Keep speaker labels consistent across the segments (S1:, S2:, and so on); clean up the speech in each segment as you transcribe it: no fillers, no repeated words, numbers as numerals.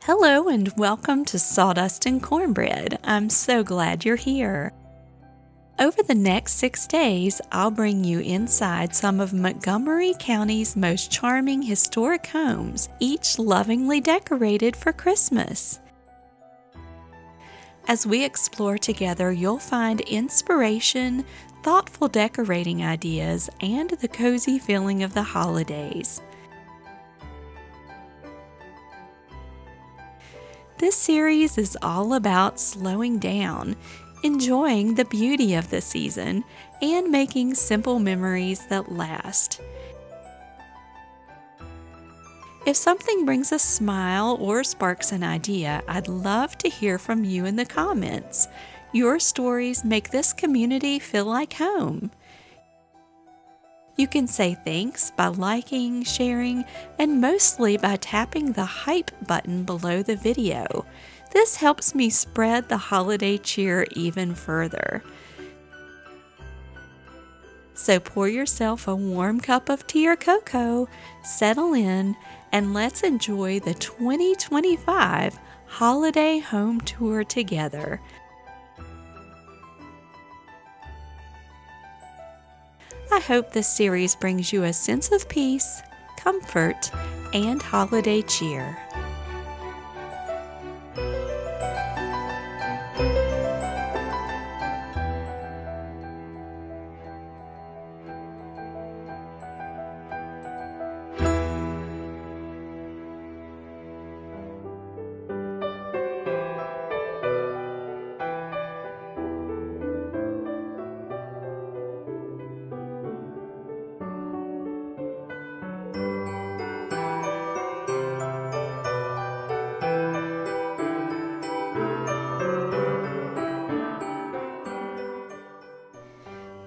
S1: Hello and welcome to Sawdust and Cornbread. I'm so glad you're here. Over the next 6 days, I'll bring you inside some of Montgomery County's most charming historic homes, each lovingly decorated for Christmas. As we explore together, you'll find inspiration, thoughtful decorating ideas, and the cozy feeling of the holidays. This series is all about slowing down, enjoying the beauty of the season, and making simple memories that last. If something brings a smile or sparks an idea, I'd love to hear from you in the comments. Your stories make this community feel like home. You can say thanks by liking, sharing, and mostly by tapping the hype button below the video. This helps me spread the holiday cheer even further. So pour yourself a warm cup of tea or cocoa, settle in, and let's enjoy the 2025 Holiday Home Tour together. I hope this series brings you a sense of peace, comfort, and holiday cheer.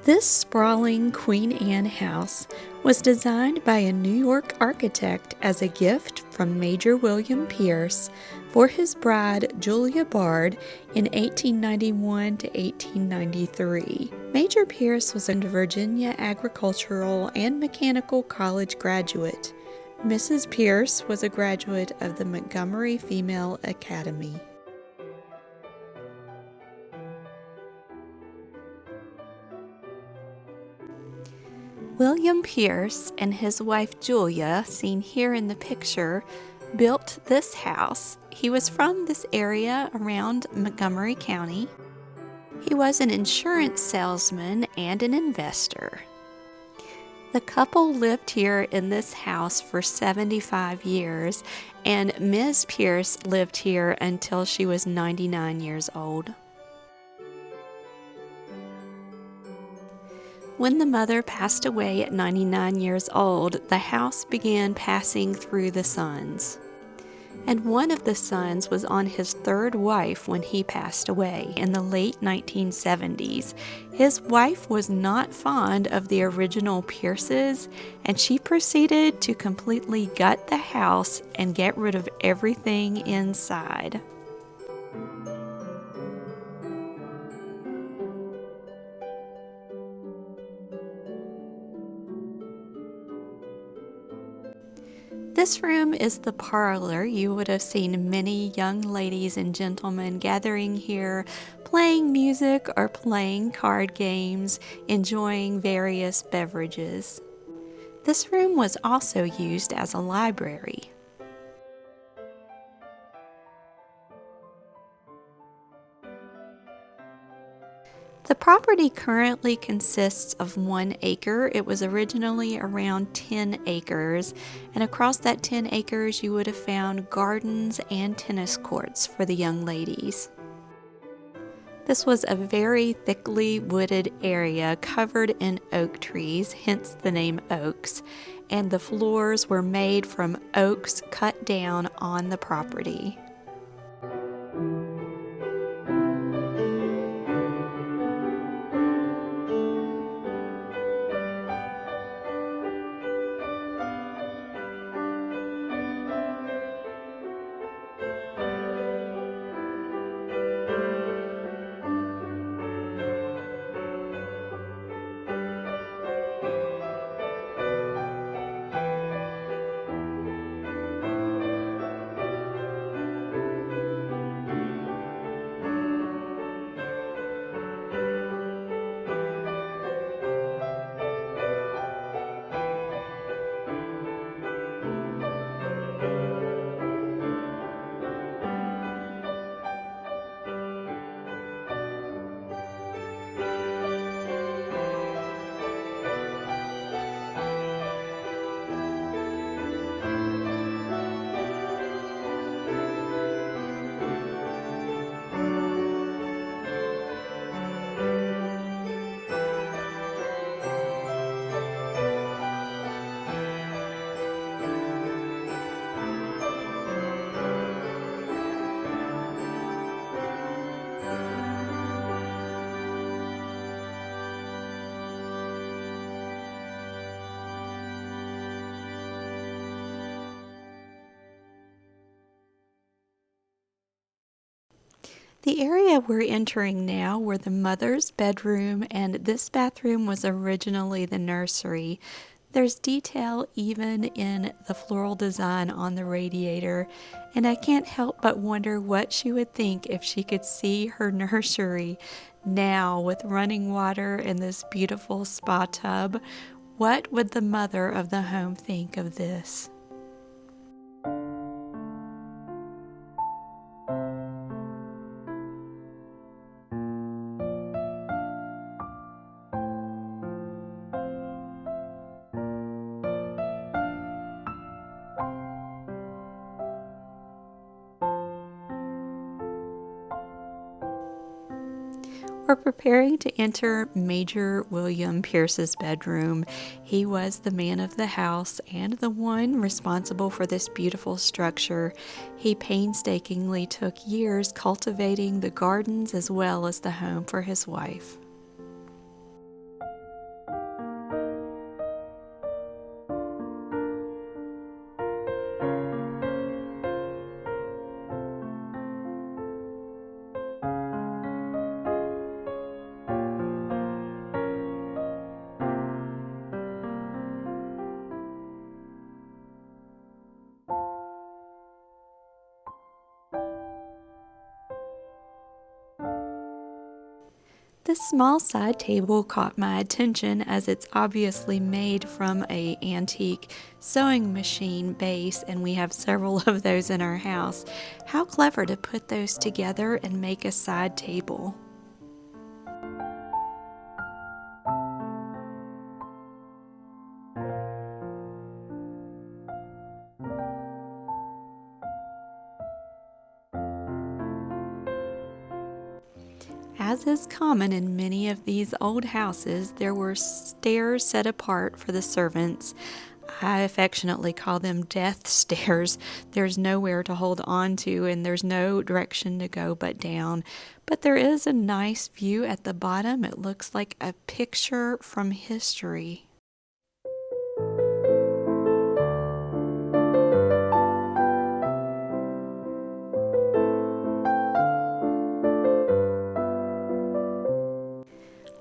S1: This sprawling Queen Anne house was designed by a New York architect as a gift from Major William Pierce for his bride Julia Bard in 1891 to 1893. Major Pierce was a Virginia Agricultural and Mechanical College graduate. Mrs. Pierce was a graduate of the Montgomery Female Academy. William Pierce and his wife Julia, seen here in the picture, built this house. He was from this area around Montgomery County. He was an insurance salesman and an investor. The couple lived here in this house for 75 years, and Ms. Pierce lived here until she was 99 years old. When the mother passed away at 99 years old, the house began passing through the sons. And one of the sons was on his third wife when he passed away in the late 1970s. His wife was not fond of the original Pierces, and she proceeded to completely gut the house and get rid of everything inside. This room is the parlor. You would have seen many young ladies and gentlemen gathering here, playing music or playing card games, enjoying various beverages. This room was also used as a library. The property currently consists of 1 acre. It was originally around 10 acres, and across that 10 acres you would have found gardens and tennis courts for the young ladies. This was a very thickly wooded area covered in oak trees, hence the name Oaks, and the floors were made from oaks cut down on the property. The area we're entering now were the mother's bedroom, and this bathroom was originally the nursery. There's detail even in the floral design on the radiator, and I can't help but wonder what she would think if she could see her nursery now with running water and this beautiful spa tub. What would the mother of the home think of this? We're preparing to enter Major William Pierce's bedroom. He was the man of the house and the one responsible for this beautiful structure. He painstakingly took years cultivating the gardens as well as the home for his wife. This small side table caught my attention as it's obviously made from an antique sewing machine base, and we have several of those in our house. How clever to put those together and make a side table. As is common in many of these old houses, there were stairs set apart for the servants. I affectionately call them death stairs. There's nowhere to hold on to and there's no direction to go but down. But there is a nice view at the bottom. It looks like a picture from history.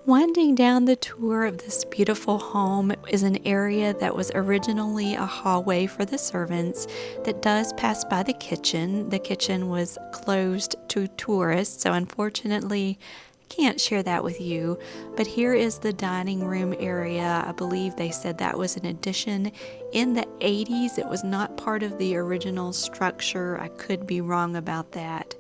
S1: Winding down the tour of this beautiful home is an area that was originally a hallway for the servants that does pass by the kitchen. The kitchen was closed to tourists, so unfortunately I can't share that with you. But here is the dining room area. I believe they said that was an addition in the 80s. It was not part of the original structure. I could be wrong about that.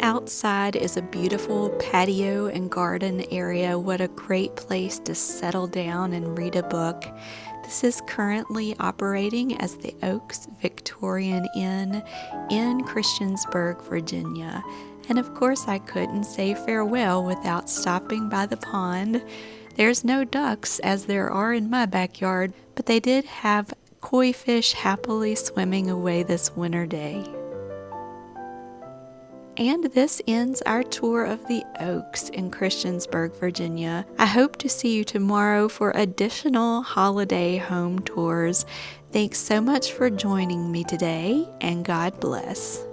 S1: Outside is a beautiful patio and garden area. What a great place to settle down and read a book. This is currently operating as the Oaks Victorian Inn in Christiansburg, Virginia. And of course I couldn't say farewell without stopping by the pond. There's no ducks as there are in my backyard, but they did have koi fish happily swimming away this winter day. And this ends our tour of the Oaks in Christiansburg, Virginia. I hope to see you tomorrow for additional holiday home tours. Thanks so much for joining me today, and God bless.